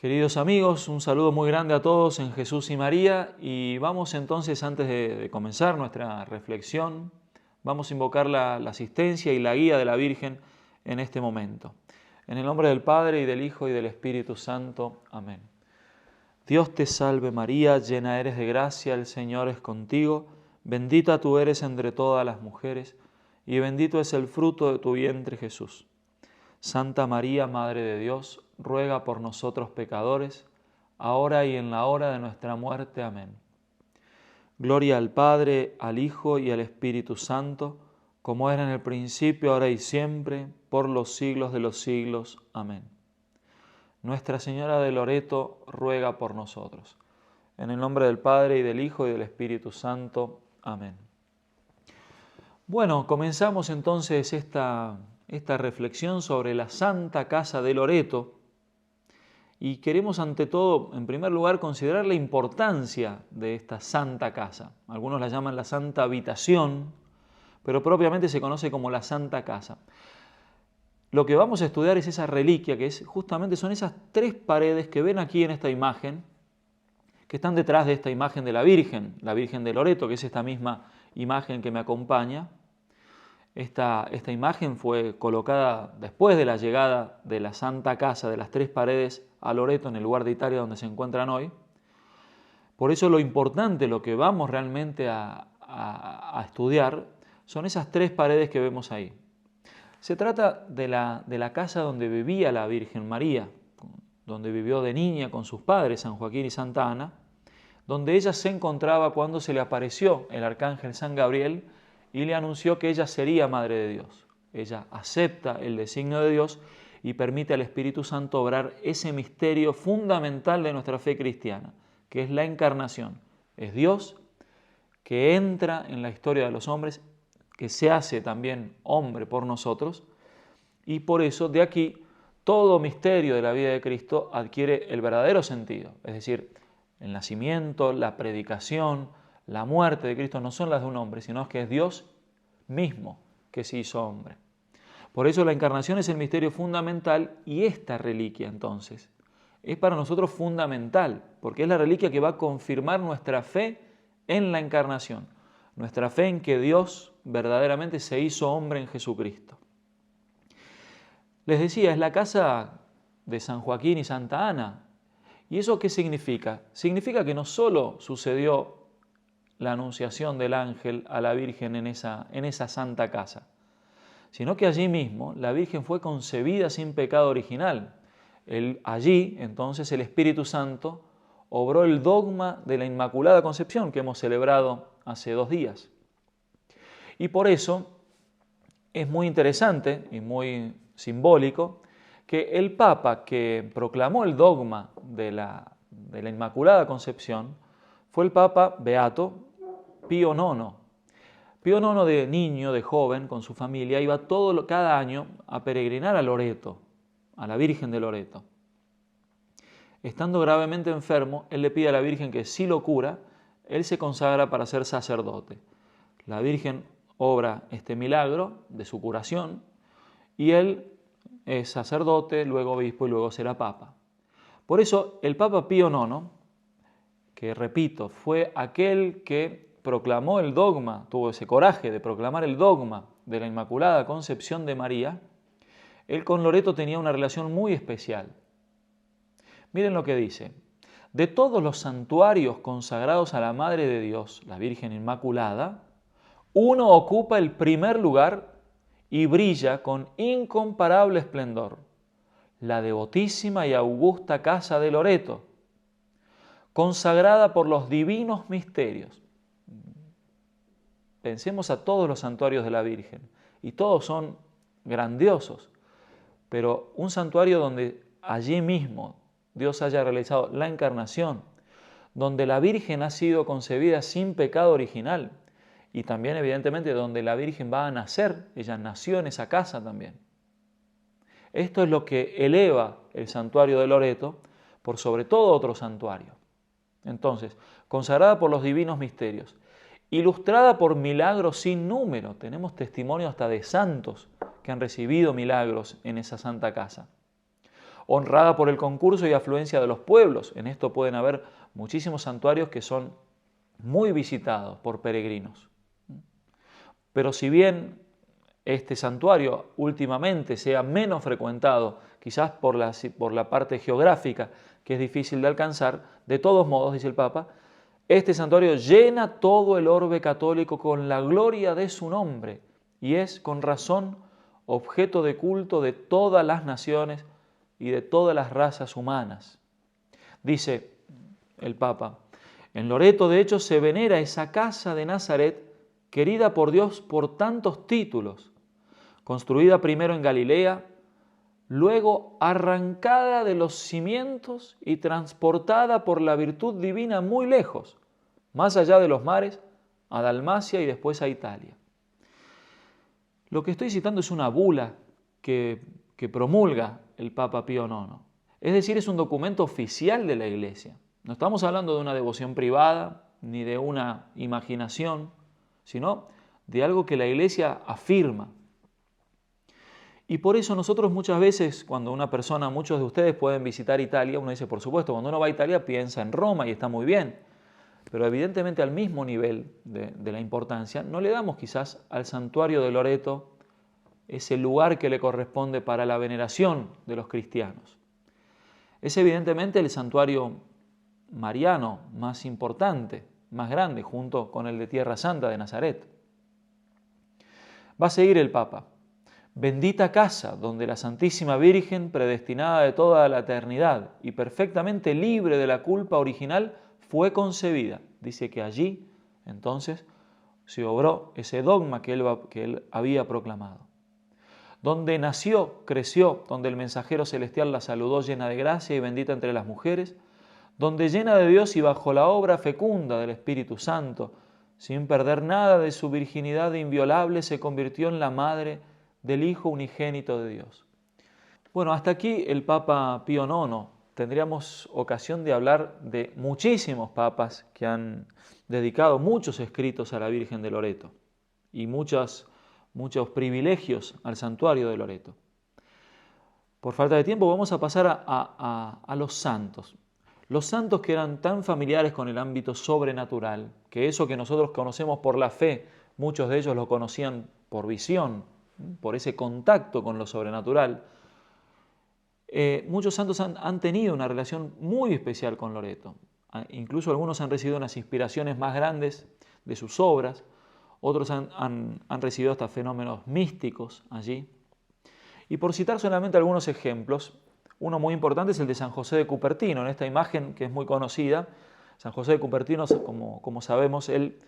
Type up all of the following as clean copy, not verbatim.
Queridos amigos, un saludo muy grande a todos en Jesús y María y vamos entonces, antes de comenzar nuestra reflexión, vamos a invocar la asistencia y la guía de la Virgen en este momento. En el nombre del Padre y del Hijo y del Espíritu Santo. Amén. Dios te salve María, llena eres de gracia, el Señor es contigo, bendita tú eres entre todas las mujeres y bendito es el fruto de tu vientre Jesús. Santa María, Madre de Dios, ruega por nosotros pecadores, ahora y en la hora de nuestra muerte. Amén. Gloria al Padre, al Hijo y al Espíritu Santo, como era en el principio, ahora y siempre, por los siglos de los siglos. Amén. Nuestra Señora de Loreto ruega por nosotros. En el nombre del Padre, y del Hijo, y del Espíritu Santo. Amén. Bueno, comenzamos entonces esta reflexión sobre la Santa Casa de Loreto y queremos ante todo, en primer lugar, considerar la importancia de esta Santa Casa. Algunos la llaman la Santa Habitación, pero propiamente se conoce como la Santa Casa. Lo que vamos a estudiar es esa reliquia, que justamente son esas tres paredes que ven aquí en esta imagen, que están detrás de esta imagen de la Virgen de Loreto, que es esta misma imagen que me acompaña. Esta imagen fue colocada después de la llegada de la Santa Casa de las tres paredes a Loreto, en el lugar de Italia donde se encuentran hoy. Por eso lo importante, lo que vamos realmente a estudiar, son esas tres paredes que vemos ahí. Se trata de la casa donde vivía la Virgen María, donde vivió de niña con sus padres, San Joaquín y Santa Ana, donde ella se encontraba cuando se le apareció el arcángel San Gabriel y le anunció que ella sería Madre de Dios. Ella acepta el designio de Dios y permite al Espíritu Santo obrar ese misterio fundamental de nuestra fe cristiana, que es la encarnación. Es Dios que entra en la historia de los hombres, que se hace también hombre por nosotros, y por eso de aquí todo misterio de la vida de Cristo adquiere el verdadero sentido. Es decir, el nacimiento, la predicación, la muerte de Cristo no son las de un hombre, sino que es Dios mismo que se hizo hombre. Por eso la encarnación es el misterio fundamental y esta reliquia entonces es para nosotros fundamental, porque es la reliquia que va a confirmar nuestra fe en la encarnación, nuestra fe en que Dios verdaderamente se hizo hombre en Jesucristo. Les decía, es la casa de San Joaquín y Santa Ana. ¿Y eso qué significa? Significa que no solo sucedió la anunciación del ángel a la Virgen en esa santa casa, sino que allí mismo la Virgen fue concebida sin pecado original. Allí, entonces, el Espíritu Santo obró el dogma de la Inmaculada Concepción que hemos celebrado hace 2 días. Y por eso es muy interesante y muy simbólico que el Papa que proclamó el dogma de la Inmaculada Concepción fue el Papa Beato Pío IX. Pío IX, de niño, de joven, con su familia, iba cada año a peregrinar a Loreto, a la Virgen de Loreto. Estando gravemente enfermo, él le pide a la Virgen que si lo cura, él se consagra para ser sacerdote. La Virgen obra este milagro de su curación y él es sacerdote, luego obispo y luego será papa. Por eso el Papa Pío IX, que repito, fue aquel que proclamó el dogma, tuvo ese coraje de proclamar el dogma de la Inmaculada Concepción de María, él con Loreto tenía una relación muy especial. Miren lo que dice: de todos los santuarios consagrados a la Madre de Dios, la Virgen Inmaculada, uno ocupa el primer lugar y brilla con incomparable esplendor: la devotísima y augusta casa de Loreto, consagrada por los divinos misterios. Pensemos a todos los santuarios de la Virgen, y todos son grandiosos, pero un santuario donde allí mismo Dios haya realizado la encarnación, donde la Virgen ha sido concebida sin pecado original, y también evidentemente donde la Virgen va a nacer, ella nació en esa casa también. Esto es lo que eleva el santuario de Loreto por sobre todo otro santuario. Entonces, consagrada por los divinos misterios, ilustrada por milagros sin número. Tenemos testimonio hasta de santos que han recibido milagros en esa santa casa. honrada por el concurso y afluencia de los pueblos. En esto pueden haber muchísimos santuarios que son muy visitados por peregrinos. Pero si bien este santuario últimamente sea menos frecuentado, quizás por la parte geográfica, que es difícil de alcanzar, de todos modos, dice el Papa, este santuario llena todo el orbe católico con la gloria de su nombre y es, con razón, objeto de culto de todas las naciones y de todas las razas humanas. Dice el Papa, en Loreto de hecho se venera esa casa de Nazaret querida por Dios por tantos títulos, construida primero en Galilea, luego arrancada de los cimientos y transportada por la virtud divina muy lejos, más allá de los mares, a Dalmacia y después a Italia. Lo que estoy citando es una bula que promulga el Papa Pío IX. Es decir, es un documento oficial de la Iglesia. No estamos hablando de una devoción privada ni de una imaginación, sino de algo que la Iglesia afirma. Y por eso nosotros muchas veces, cuando una persona, muchos de ustedes pueden visitar Italia, uno dice, por supuesto, cuando uno va a Italia piensa en Roma y está muy bien, pero evidentemente al mismo nivel de la importancia, no le damos quizás al santuario de Loreto ese lugar que le corresponde para la veneración de los cristianos. Es evidentemente el santuario mariano más importante, más grande, junto con el de Tierra Santa de Nazaret. Va a seguir el Papa. Bendita casa donde la Santísima Virgen, predestinada de toda la eternidad y perfectamente libre de la culpa original, fue concebida. Dice que allí, entonces, se obró ese dogma que él había proclamado. Donde nació, creció, donde el mensajero celestial la saludó llena de gracia y bendita entre las mujeres, donde llena de Dios y bajo la obra fecunda del Espíritu Santo, sin perder nada de su virginidad inviolable, se convirtió en la madre del Hijo unigénito de Dios. Bueno, hasta aquí el Papa Pío IX. Tendríamos ocasión de hablar de muchísimos papas que han dedicado muchos escritos a la Virgen de Loreto y muchos privilegios al santuario de Loreto. Por falta de tiempo vamos a pasar a los santos. Los santos que eran tan familiares con el ámbito sobrenatural, que eso que nosotros conocemos por la fe, muchos de ellos lo conocían por visión, por ese contacto con lo sobrenatural. Muchos santos han tenido una relación muy especial con Loreto. Incluso algunos han recibido unas inspiraciones más grandes de sus obras, otros han recibido hasta fenómenos místicos allí. Y por citar solamente algunos ejemplos, uno muy importante es el de San José de Cupertino. En esta imagen que es muy conocida, San José de Cupertino, como sabemos, él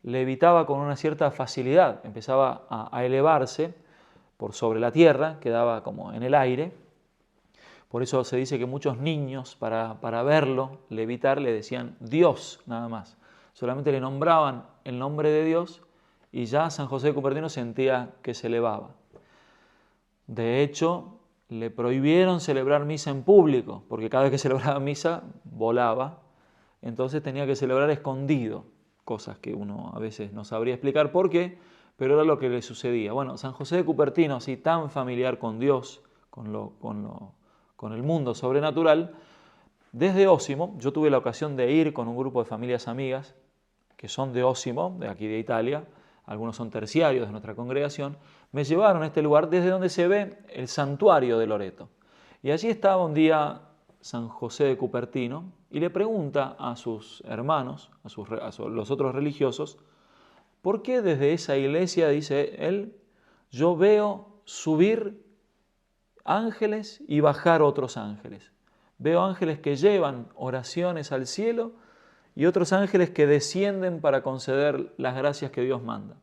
levitaba con una cierta facilidad, empezaba a elevarse por sobre la tierra, quedaba como en el aire. Por eso se dice que muchos niños, para verlo levitar, le decían Dios nada más. Solamente le nombraban el nombre de Dios y ya San José de Cupertino sentía que se elevaba. De hecho, le prohibieron celebrar misa en público, porque cada vez que celebraba misa volaba, entonces tenía que celebrar escondido, cosas que uno a veces no sabría explicar por qué, pero era lo que le sucedía. Bueno, San José de Cupertino, así tan familiar con Dios, con el mundo sobrenatural, desde Osimo, yo tuve la ocasión de ir con un grupo de familias amigas que son de Osimo, de aquí de Italia, algunos son terciarios de nuestra congregación, me llevaron a este lugar desde donde se ve el santuario de Loreto. Y allí estaba un día San José de Cupertino y le pregunta a sus hermanos, a los otros religiosos, ¿por qué desde esa iglesia, dice él, yo veo subir ángeles y bajar otros ángeles? Veo ángeles que llevan oraciones al cielo y otros ángeles que descienden para conceder las gracias que Dios manda.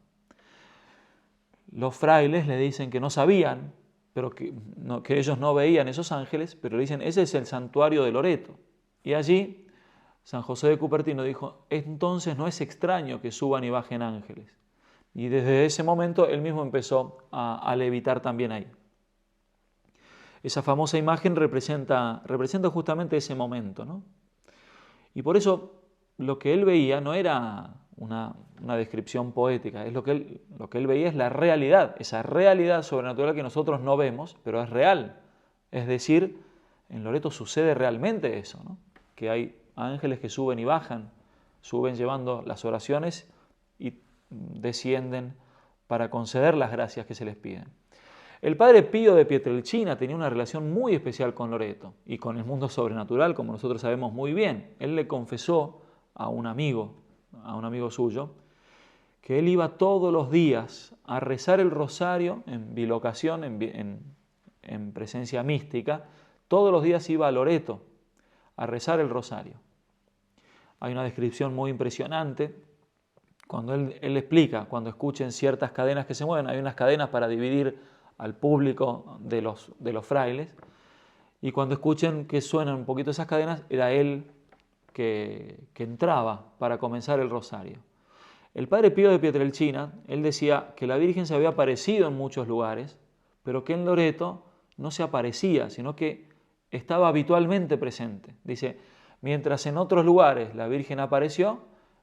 Los frailes le dicen que no sabían, pero que ellos no veían esos ángeles, pero le dicen, ese es el santuario de Loreto. Y allí San José de Cupertino dijo, entonces no es extraño que suban y bajen ángeles. Y desde ese momento él mismo empezó a levitar también ahí. Esa famosa imagen representa justamente ese momento, ¿no? Y por eso lo que él veía no era una descripción poética, es lo que él veía es la realidad, esa realidad sobrenatural que nosotros no vemos, pero es real. Es decir, En Loreto sucede realmente eso, ¿no? Que hay ángeles que suben y bajan, suben llevando las oraciones y descienden para conceder las gracias que se les piden. El padre Pío de Pietrelcina tenía una relación muy especial con Loreto y con el mundo sobrenatural, como nosotros sabemos muy bien. Él le confesó a un amigo suyo, que él iba todos los días a rezar el rosario en bilocación, en presencia mística. Todos los días iba a Loreto a rezar el rosario. Hay una descripción muy impresionante cuando él explica, cuando escuchen ciertas cadenas que se mueven, hay unas cadenas para dividir al público de los frailes, y cuando escuchen que suenan un poquito esas cadenas, era él que entraba para comenzar el rosario. El padre Pío de Pietrelcina, él decía que la Virgen se había aparecido en muchos lugares, pero que en Loreto no se aparecía, sino que estaba habitualmente presente. Dice, mientras en otros lugares la Virgen apareció,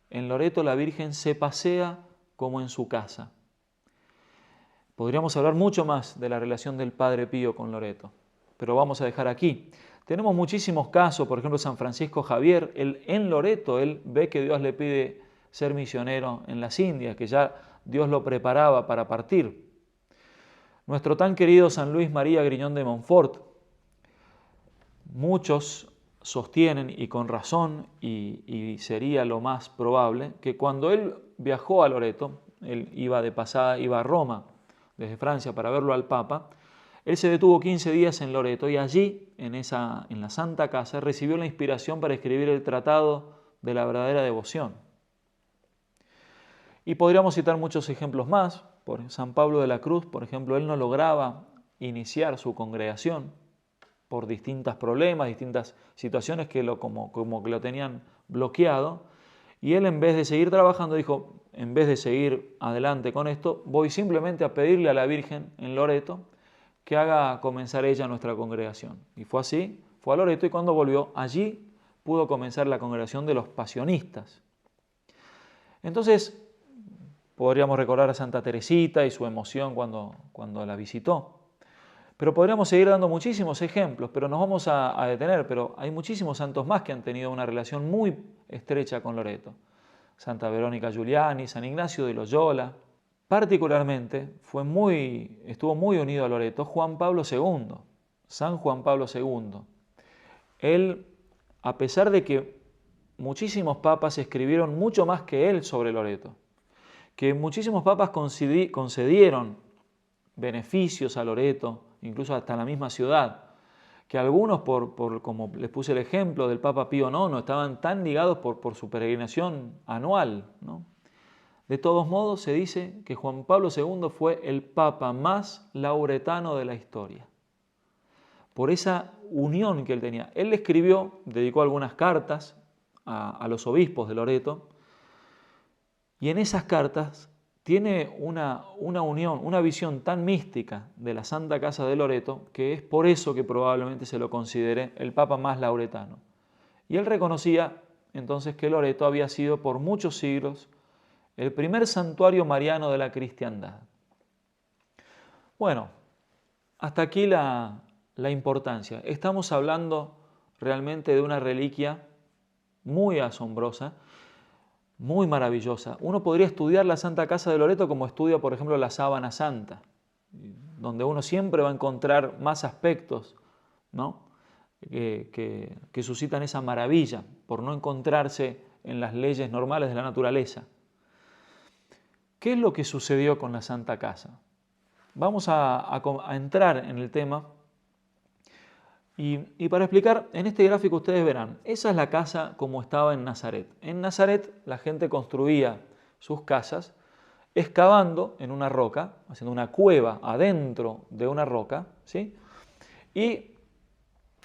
en Loreto la Virgen se pasea como en su casa. Podríamos hablar mucho más de la relación del Padre Pío con Loreto, pero vamos a dejar aquí. Tenemos muchísimos casos, por ejemplo, San Francisco Javier, en Loreto, él ve que Dios le pide ser misionero en las Indias, que ya Dios lo preparaba para partir. Nuestro tan querido San Luis María Griñón de Montfort, muchos sostienen, y con razón, y sería lo más probable, que cuando él viajó a Loreto, él iba de pasada, iba a Roma, desde Francia para verlo al Papa, él se detuvo 15 días en Loreto y allí, en la Santa Casa, recibió la inspiración para escribir el Tratado de la Verdadera Devoción. Y podríamos citar muchos ejemplos más. Por San Pablo de la Cruz, por ejemplo, él no lograba iniciar su congregación por distintos problemas, distintas situaciones que como que lo tenían bloqueado. Y él, en vez de seguir trabajando, dijo, en vez de seguir adelante con esto, voy simplemente a pedirle a la Virgen en Loreto que haga comenzar ella nuestra congregación. Y fue así, fue a Loreto, y cuando volvió, allí pudo comenzar la congregación de los pasionistas. Entonces, podríamos recordar a Santa Teresita y su emoción cuando la visitó. Pero podríamos seguir dando muchísimos ejemplos, pero nos vamos a detener. Pero hay muchísimos santos más que han tenido una relación muy estrecha con Loreto. Santa Verónica Giuliani, San Ignacio de Loyola. Particularmente estuvo muy unido a Loreto Juan Pablo II, San Juan Pablo II. Él, a pesar de que muchísimos papas escribieron mucho más que él sobre Loreto, que muchísimos papas concedieron beneficios a Loreto, incluso hasta la misma ciudad, que algunos, como les puse el ejemplo del Papa Pío IX, estaban tan ligados por su peregrinación anual, ¿no? De todos modos, se dice que Juan Pablo II fue el papa más lauretano de la historia, por esa unión que él tenía. Él le escribió, dedicó algunas cartas a los obispos de Loreto, y en esas cartas tiene una unión, una visión tan mística de la Santa Casa de Loreto, que es por eso que probablemente se lo considere el papa más lauretano. Y él reconocía entonces que Loreto había sido por muchos siglos el primer santuario mariano de la cristiandad. Bueno, hasta aquí la importancia. Estamos hablando realmente de una reliquia muy asombrosa, muy maravillosa. Uno podría estudiar la Santa Casa de Loreto como estudia, por ejemplo, la Sábana Santa, donde uno siempre va a encontrar más aspectos, ¿no?, que suscitan esa maravilla por no encontrarse en las leyes normales de la naturaleza. ¿Qué es lo que sucedió con la Santa Casa? Vamos a entrar en el tema y para explicar, en este gráfico ustedes verán, esa es la casa como estaba en Nazaret. En Nazaret la gente construía sus casas excavando en una roca, haciendo una cueva adentro de una roca, ¿sí? Y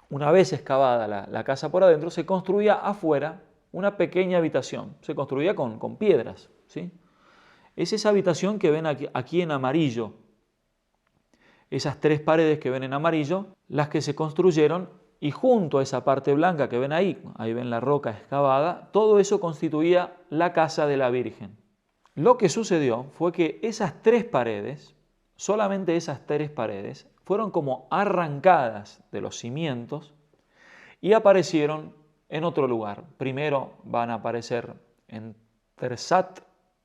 una vez excavada la casa por adentro, se construía afuera una pequeña habitación, se construía con piedras, ¿sí? Es esa habitación que ven aquí en amarillo. Esas tres paredes que ven en amarillo, las que se construyeron, y junto a esa parte blanca que ven ahí ven la roca excavada, todo eso constituía la casa de la Virgen. Lo que sucedió fue que esas tres paredes, solamente esas tres paredes, fueron como arrancadas de los cimientos y aparecieron en otro lugar. Primero van a aparecer en Tersat,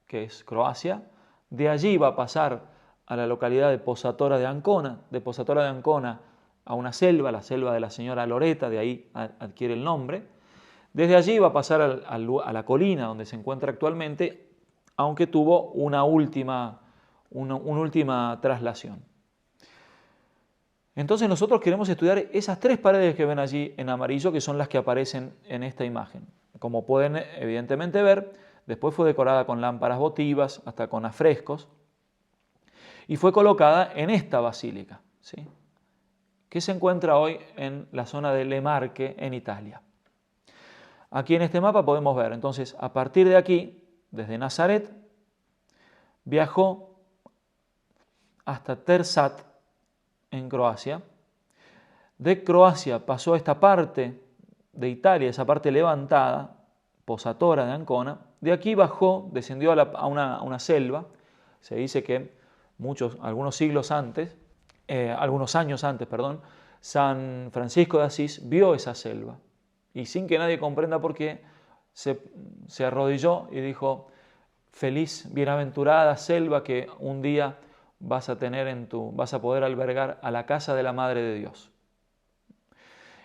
que es Croacia. De allí va a pasar a la localidad de Posatora de Ancona. De Posatora de Ancona a una selva, la selva de la señora Loreta, de ahí adquiere el nombre. Desde allí va a pasar a la colina donde se encuentra actualmente, aunque tuvo una última traslación. Entonces nosotros queremos estudiar esas tres paredes que ven allí en amarillo, que son las que aparecen en esta imagen. Como pueden evidentemente ver, después fue decorada con lámparas votivas, hasta con afrescos, y fue colocada en esta basílica, ¿sí?, que se encuentra hoy en la zona de Le Marche, en Italia. Aquí en este mapa podemos ver, entonces, a partir de aquí, desde Nazaret, viajó hasta Tersat, en Croacia. De Croacia pasó a esta parte de Italia, esa parte levantada, Posatora de Ancona. De aquí bajó, descendió a una selva. Se dice que algunos años antes, San Francisco de Asís vio esa selva y sin que nadie comprenda por qué, se arrodilló y dijo: feliz, bienaventurada selva que un día vas a poder albergar a la casa de la Madre de Dios.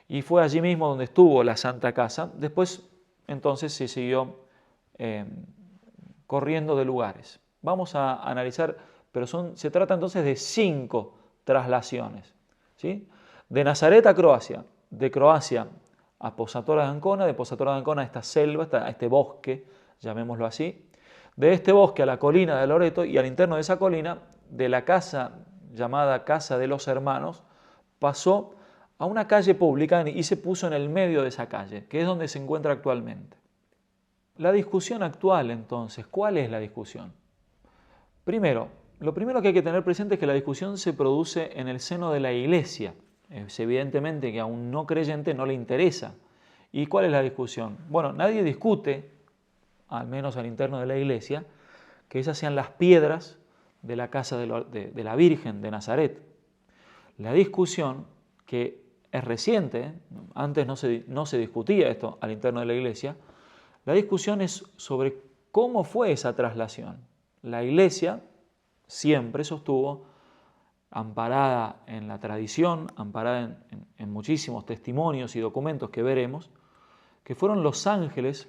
Y fue allí mismo donde estuvo la Santa Casa. Después, entonces, se siguió corriendo de lugares. Vamos a analizar, pero se trata entonces de 5 traslaciones, ¿sí? De Nazaret a Croacia, de Croacia a Posatora de Ancona, de Posatora de Ancona a esta selva, a este bosque, llamémoslo así, de este bosque a la colina de Loreto, y al interno de esa colina, de la casa llamada Casa de los Hermanos, pasó a una calle pública y se puso en el medio de esa calle, que es donde se encuentra actualmente. La discusión actual, entonces, ¿cuál es la discusión? Lo primero que hay que tener presente es que la discusión se produce en el seno de la Iglesia. Es evidentemente que a un no creyente no le interesa. ¿Y cuál es la discusión? Bueno, nadie discute, al menos al interno de la Iglesia, que esas sean las piedras de la casa de la Virgen de Nazaret. La discusión, que es reciente, antes no se discutía esto al interno de la Iglesia, la discusión es sobre cómo fue esa traslación. La Iglesia siempre sostuvo, amparada en la tradición, amparada en muchísimos testimonios y documentos que veremos, que fueron los ángeles,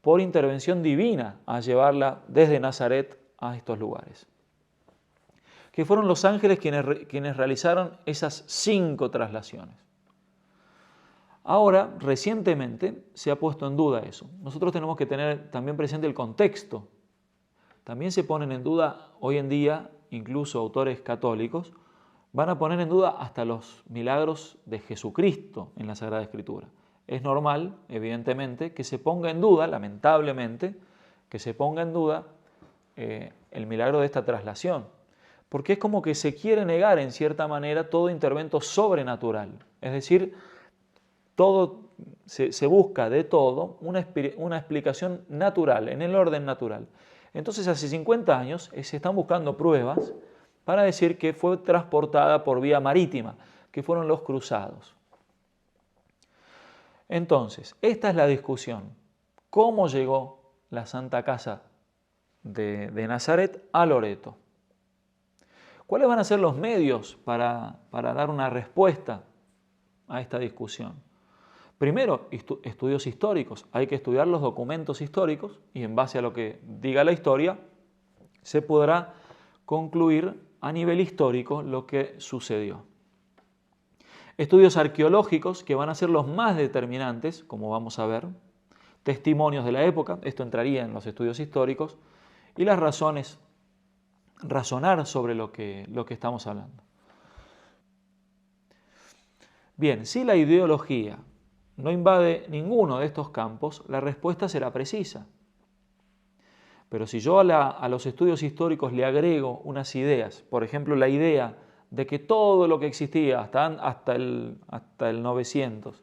por intervención divina, a llevarla desde Nazaret a estos lugares. Que fueron los ángeles quienes realizaron esas 5 traslaciones. Ahora, recientemente, se ha puesto en duda eso. Nosotros tenemos que tener también presente el contexto. También se ponen en duda hoy en día, incluso autores católicos, van a poner en duda hasta los milagros de Jesucristo en la Sagrada Escritura. Es normal, evidentemente, que se ponga en duda, lamentablemente, que se ponga en duda el milagro de esta traslación, porque es como que se quiere negar en cierta manera todo intervento sobrenatural. Es decir, se busca de todo una explicación natural, en el orden natural. Entonces, hace 50 años se están buscando pruebas para decir que fue transportada por vía marítima, que fueron los cruzados. Entonces, esta es la discusión. ¿Cómo llegó la Santa Casa de Nazaret a Loreto? ¿Cuáles van a ser los medios para dar una respuesta a esta discusión? Primero, estudios históricos. Hay que estudiar los documentos históricos y en base a lo que diga la historia se podrá concluir a nivel histórico lo que sucedió. Estudios arqueológicos, que van a ser los más determinantes, como vamos a ver. Testimonios de la época, esto entraría en los estudios históricos. Y las razones, razonar sobre lo que estamos hablando. Bien, si la ideología no invade ninguno de estos campos, la respuesta será precisa. Pero si yo a los estudios históricos le agrego unas ideas, por ejemplo, la idea de que todo lo que existía hasta el 900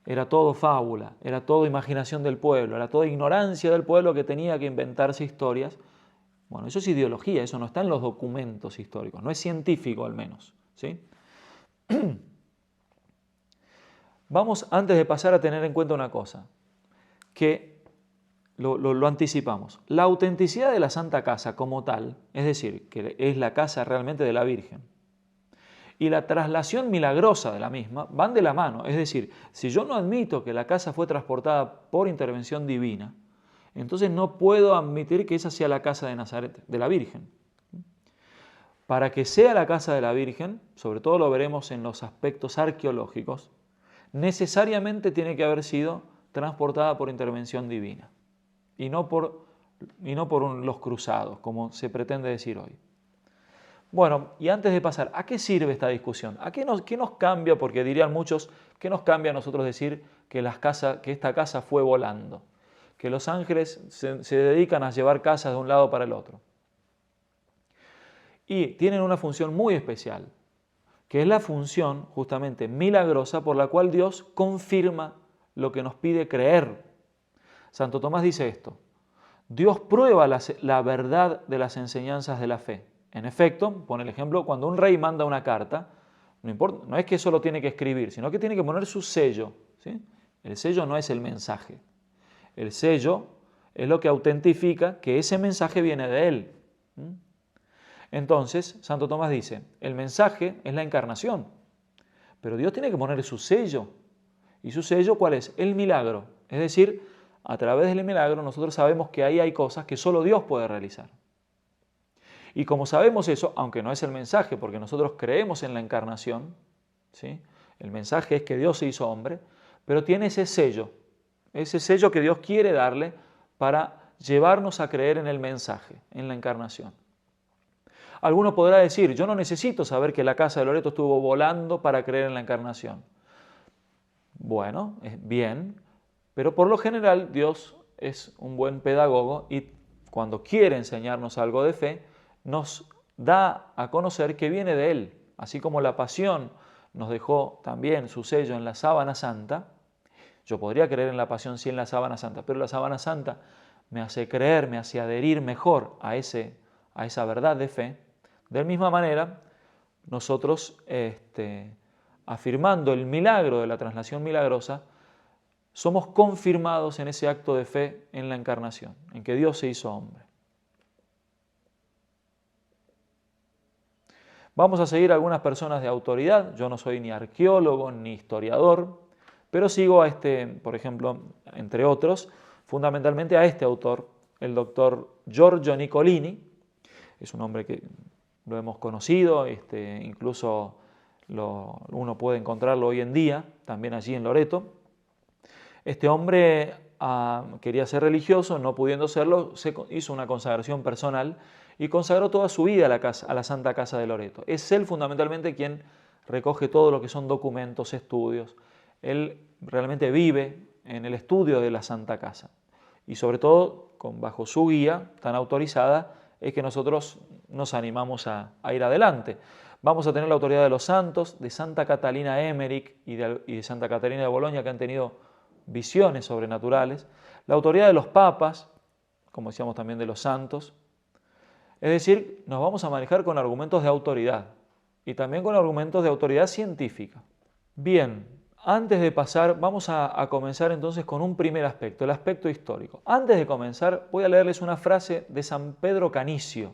era todo fábula, era todo imaginación del pueblo, era toda ignorancia del pueblo que tenía que inventarse historias, bueno, eso es ideología, eso no está en los documentos históricos, no es científico al menos, ¿sí? Vamos, antes de pasar, a tener en cuenta una cosa, que lo anticipamos. La autenticidad de la Santa Casa como tal, es decir, que es la casa realmente de la Virgen, y la traslación milagrosa de la misma van de la mano. Es decir, si yo no admito que la casa fue transportada por intervención divina, entonces no puedo admitir que esa sea la casa de Nazaret, de la Virgen. Para que sea la casa de la Virgen, sobre todo lo veremos en los aspectos arqueológicos, necesariamente tiene que haber sido transportada por intervención divina y no por los cruzados, como se pretende decir hoy. Bueno, y antes de pasar, ¿a qué sirve esta discusión? ¿Qué nos cambia? Porque dirían muchos, ¿qué nos cambia a nosotros decir que esta casa fue volando? Que los ángeles se dedican a llevar casas de un lado para el otro. Y tienen una función muy especial, que es la función justamente milagrosa por la cual Dios confirma lo que nos pide creer. Santo Tomás dice esto: Dios prueba la verdad de las enseñanzas de la fe. En efecto, pone el ejemplo, cuando un rey manda una carta, no importa, no es que solo tiene que escribir, sino que tiene que poner su sello, ¿sí? El sello no es el mensaje. El sello es lo que autentifica que ese mensaje viene de él. Entonces, Santo Tomás dice, el mensaje es la encarnación, pero Dios tiene que poner su sello. ¿Y su sello cuál es? El milagro. Es decir, a través del milagro nosotros sabemos que ahí hay cosas que solo Dios puede realizar. Y como sabemos eso, aunque no es el mensaje, porque nosotros creemos en la encarnación, ¿sí? El mensaje es que Dios se hizo hombre, pero tiene ese sello que Dios quiere darle para llevarnos a creer en el mensaje, en la encarnación. Alguno podrá decir, yo no necesito saber que la casa de Loreto estuvo volando para creer en la encarnación. Bueno, es bien, pero por lo general Dios es un buen pedagogo y cuando quiere enseñarnos algo de fe, nos da a conocer que viene de Él. Así como la pasión nos dejó también su sello en la sábana santa, yo podría creer en la pasión sí en la sábana santa, pero la sábana santa me hace creer, me hace adherir mejor a esa verdad de fe. De la misma manera, nosotros, afirmando el milagro de la traslación milagrosa, somos confirmados en ese acto de fe en la encarnación, en que Dios se hizo hombre. Vamos a seguir a algunas personas de autoridad. Yo no soy ni arqueólogo ni historiador, pero sigo a por ejemplo, entre otros, fundamentalmente a este autor, el doctor Giorgio Nicolini. Es un hombre que lo hemos conocido, incluso uno puede encontrarlo hoy en día, también allí en Loreto. Este hombre quería ser religioso, no pudiendo serlo, hizo una consagración personal y consagró toda su vida a la Santa Casa de Loreto. Es él fundamentalmente quien recoge todo lo que son documentos, estudios. Él realmente vive en el estudio de la Santa Casa y sobre todo, bajo su guía tan autorizada, es que nosotros nos animamos a ir adelante. Vamos a tener la autoridad de los santos, de Santa Catalina Emmerich y de Santa Catalina de Bolonia, que han tenido visiones sobrenaturales, la autoridad de los papas, como decíamos también de los santos. Es decir, nos vamos a manejar con argumentos de autoridad y también con argumentos de autoridad científica. Bien, antes de pasar, vamos a comenzar entonces con un primer aspecto, el aspecto histórico. Antes de comenzar, voy a leerles una frase de San Pedro Canicio.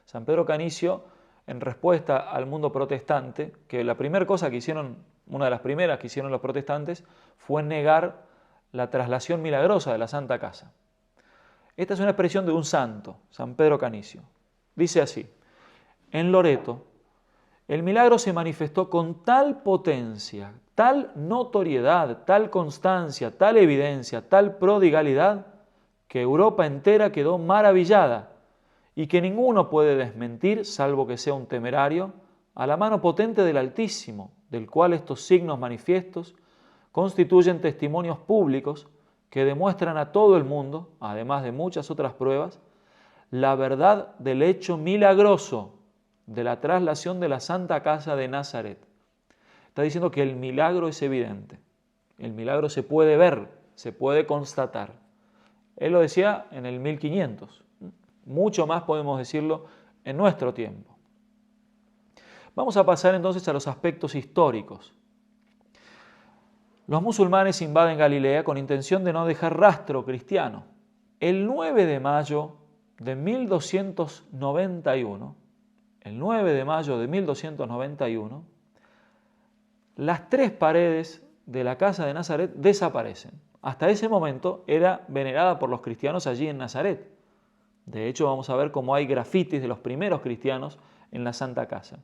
San Pedro Canicio, en respuesta al mundo protestante, que la primera cosa que hicieron, una de las primeras que hicieron los protestantes, fue negar la traslación milagrosa de la Santa Casa. Esta es una expresión de un santo, San Pedro Canicio. Dice así: en Loreto, el milagro se manifestó con tal potencia, tal notoriedad, tal constancia, tal evidencia, tal prodigalidad, que Europa entera quedó maravillada y que ninguno puede desmentir, salvo que sea un temerario, a la mano potente del Altísimo, del cual estos signos manifiestos constituyen testimonios públicos que demuestran a todo el mundo, además de muchas otras pruebas, la verdad del hecho milagroso de la traslación de la Santa Casa de Nazaret. Está diciendo que el milagro es evidente, el milagro se puede ver, se puede constatar. Él lo decía en el 1500, mucho más podemos decirlo en nuestro tiempo. Vamos a pasar entonces a los aspectos históricos. Los musulmanes invaden Galilea con intención de no dejar rastro cristiano. El 9 de mayo de 1291, el 9 de mayo de 1291, las tres paredes de la casa de Nazaret desaparecen. Hasta ese momento era venerada por los cristianos allí en Nazaret. De hecho, vamos a ver cómo hay grafitis de los primeros cristianos en la Santa Casa.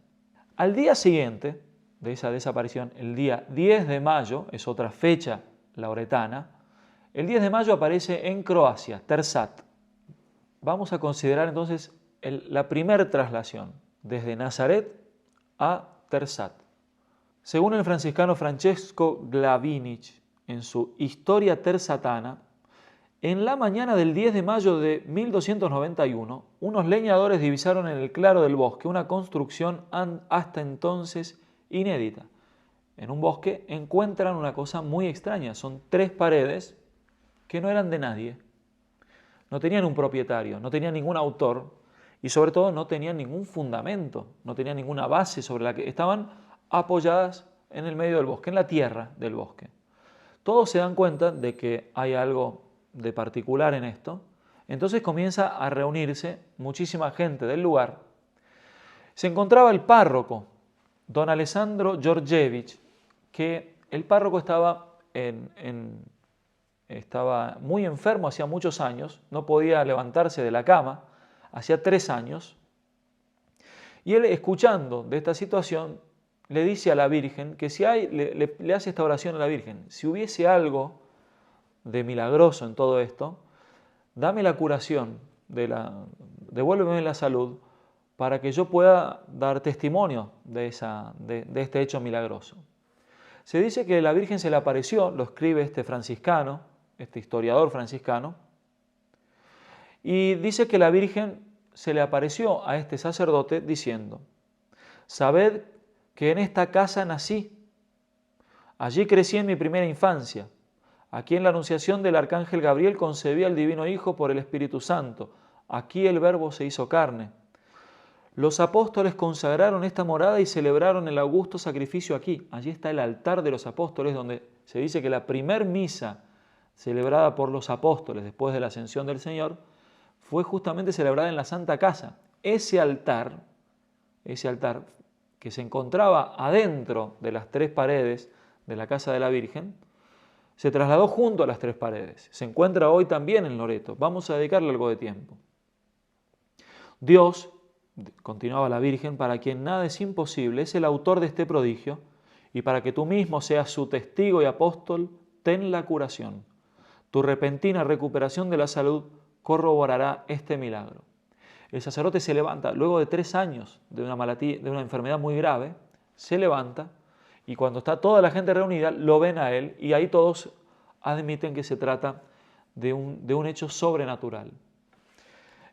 Al día siguiente de esa desaparición, el día 10 de mayo, es otra fecha lauretana, el 10 de mayo aparece en Croacia, Tersat. Vamos a considerar entonces la primera traslación, desde Nazaret a Tersat. Según el franciscano Francesco Glavinic, en su Historia Tersatana, en la mañana del 10 de mayo de 1291, unos leñadores divisaron en el claro del bosque una construcción hasta entonces inédita. En un bosque encuentran una cosa muy extraña, son tres paredes que no eran de nadie, no tenían un propietario, no tenían ningún autor y sobre todo no tenían ningún fundamento, no tenían ninguna base sobre la que estaban apoyadas en el medio del bosque, en la tierra del bosque. Todos se dan cuenta de que hay algo de particular en esto, entonces comienza a reunirse muchísima gente del lugar. Se encontraba el párroco, don Alessandro Georgievich, que el párroco estaba muy enfermo hacía muchos años, no podía levantarse de la cama, hacía 3 años, y él, escuchando de esta situación, le dice a la Virgen que si le hace esta oración a la Virgen, si hubiese algo de milagroso en todo esto, dame la curación, devuélveme la salud, para que yo pueda dar testimonio de este hecho milagroso. Se dice que la Virgen se le apareció, lo escribe este franciscano, este historiador franciscano, y dice que la Virgen se le apareció a este sacerdote diciendo: sabed que en esta casa nací, allí crecí en mi primera infancia, aquí en la anunciación del arcángel Gabriel concebí al divino Hijo por el Espíritu Santo, aquí el Verbo se hizo carne. Los apóstoles consagraron esta morada y celebraron el augusto sacrificio aquí. Allí está el altar de los apóstoles, donde se dice que la primer misa celebrada por los apóstoles después de la ascensión del Señor fue justamente celebrada en la Santa Casa. Ese altar que se encontraba adentro de las tres paredes de la casa de la Virgen, se trasladó junto a las tres paredes. Se encuentra hoy también en Loreto. Vamos a dedicarle algo de tiempo. Dios, continuaba la Virgen, para quien nada es imposible, es el autor de este prodigio, y para que tú mismo seas su testigo y apóstol, ten la curación. Tu repentina recuperación de la salud corroborará este milagro. El sacerdote se levanta, luego de 3 años de una enfermedad muy grave, se levanta, y cuando está toda la gente reunida, lo ven a él, y ahí todos admiten que se trata de un hecho sobrenatural.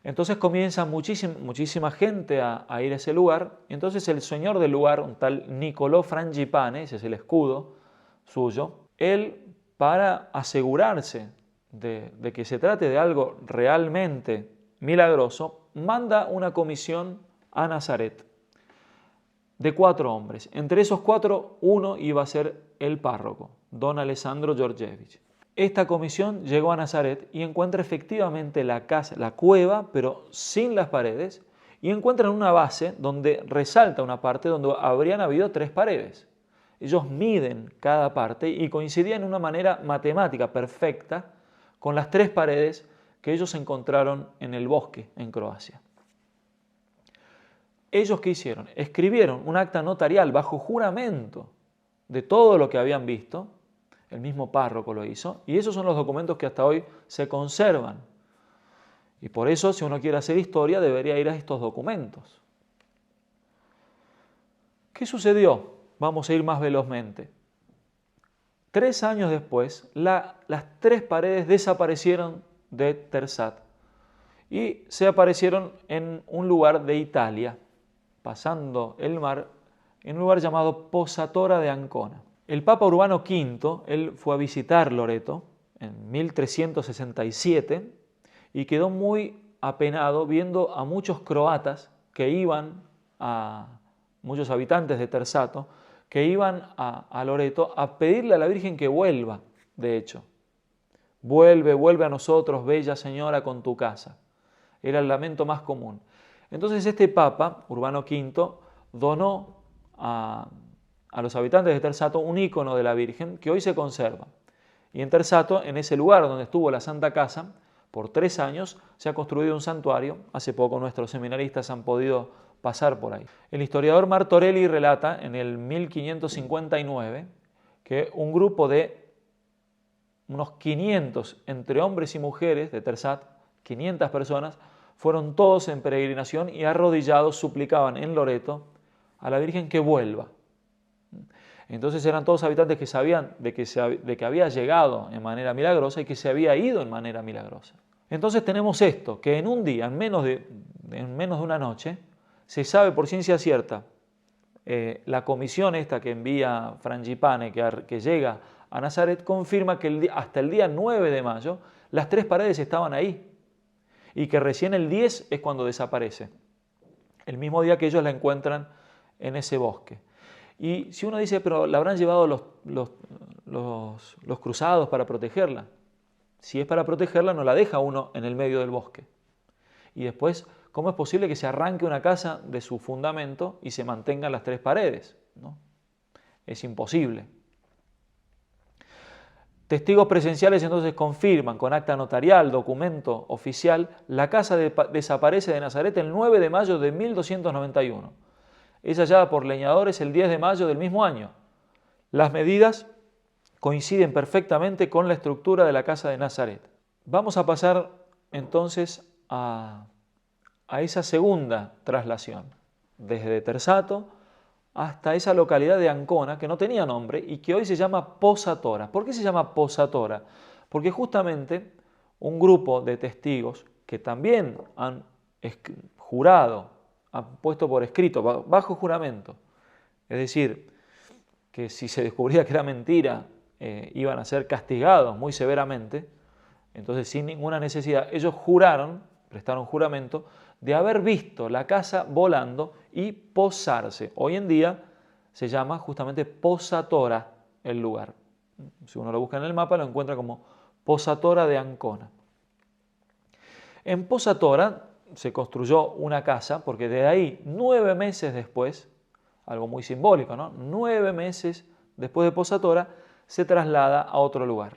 Entonces comienza muchísima gente a ir a ese lugar. Entonces el señor del lugar, un tal Niccolò Frangipane, ese es el escudo suyo, él, para asegurarse de que se trate de algo realmente milagroso, manda una comisión a Nazaret de 4 hombres. Entre esos 4, uno iba a ser el párroco, don Alessandro Georgievich. Esta comisión llegó a Nazaret y encuentra efectivamente la casa, la cueva, pero sin las paredes, y encuentran una base donde resalta una parte donde habrían habido 3 paredes. Ellos miden cada parte y coincidían de una manera matemática perfecta con las 3 paredes que ellos encontraron en el bosque en Croacia. ¿Ellos qué hicieron? Escribieron un acta notarial bajo juramento de todo lo que habían visto. El mismo párroco lo hizo, y esos son los documentos que hasta hoy se conservan. Y por eso, si uno quiere hacer historia, debería ir a estos documentos. ¿Qué sucedió? Vamos a ir más velozmente. 3 años después, las 3 paredes desaparecieron de Tersat y se aparecieron en un lugar de Italia, pasando el mar, en un lugar llamado Posatora de Ancona. El Papa Urbano V, él fue a visitar Loreto en 1367 y quedó muy apenado viendo a muchos croatas que iban, muchos habitantes de Tersato, que iban a Loreto a pedirle a la Virgen que vuelva, de hecho. Vuelve, vuelve a nosotros, bella señora, con tu casa. Era el lamento más común. Entonces este Papa, Urbano V, donó a los habitantes de Terzato un ícono de la Virgen que hoy se conserva. Y en Terzato, en ese lugar donde estuvo la Santa Casa, por 3 años se ha construido un santuario. Hace poco nuestros seminaristas han podido pasar por ahí. El historiador Martorelli relata en el 1559 que un grupo de unos 500 entre hombres y mujeres de Tersat, 500 personas, fueron todos en peregrinación y arrodillados suplicaban en Loreto a la Virgen que vuelva. Entonces eran todos habitantes que sabían de que había llegado en manera milagrosa y que se había ido en manera milagrosa. Entonces tenemos esto, que en un día, en menos de una noche, se sabe por ciencia cierta, la comisión esta que envía Frangipane, que llega a Nazaret, confirma que hasta el día 9 de mayo las 3 paredes estaban ahí y que recién el 10 es cuando desaparece, el mismo día que ellos la encuentran en ese bosque. Y si uno dice, pero la habrán llevado los cruzados para protegerla. Si es para protegerla, no la deja uno en el medio del bosque. Y después, ¿cómo es posible que se arranque una casa de su fundamento y se mantengan las 3 paredes? ¿No? Es imposible. Testigos presenciales entonces confirman con acta notarial, documento oficial, la casa desaparece de Nazaret el 9 de mayo de 1291. Es hallada por leñadores el 10 de mayo del mismo año. Las medidas coinciden perfectamente con la estructura de la casa de Nazaret. Vamos a pasar entonces a esa segunda traslación, desde Terzato hasta esa localidad de Ancona, que no tenía nombre y que hoy se llama Posatora. ¿Por qué se llama Posatora? Porque justamente un grupo de testigos que también han jurado, han puesto por escrito, bajo juramento, es decir, que si se descubría que era mentira, iban a ser castigados muy severamente, entonces sin ninguna necesidad, ellos juraron, prestaron juramento, de haber visto la casa volando y posarse. Hoy en día se llama justamente Posatora el lugar. Si uno lo busca en el mapa lo encuentra como Posatora de Ancona. En Posatora se construyó una casa porque de ahí 9 meses después, algo muy simbólico, ¿no? 9 meses después de Posatora se traslada a otro lugar,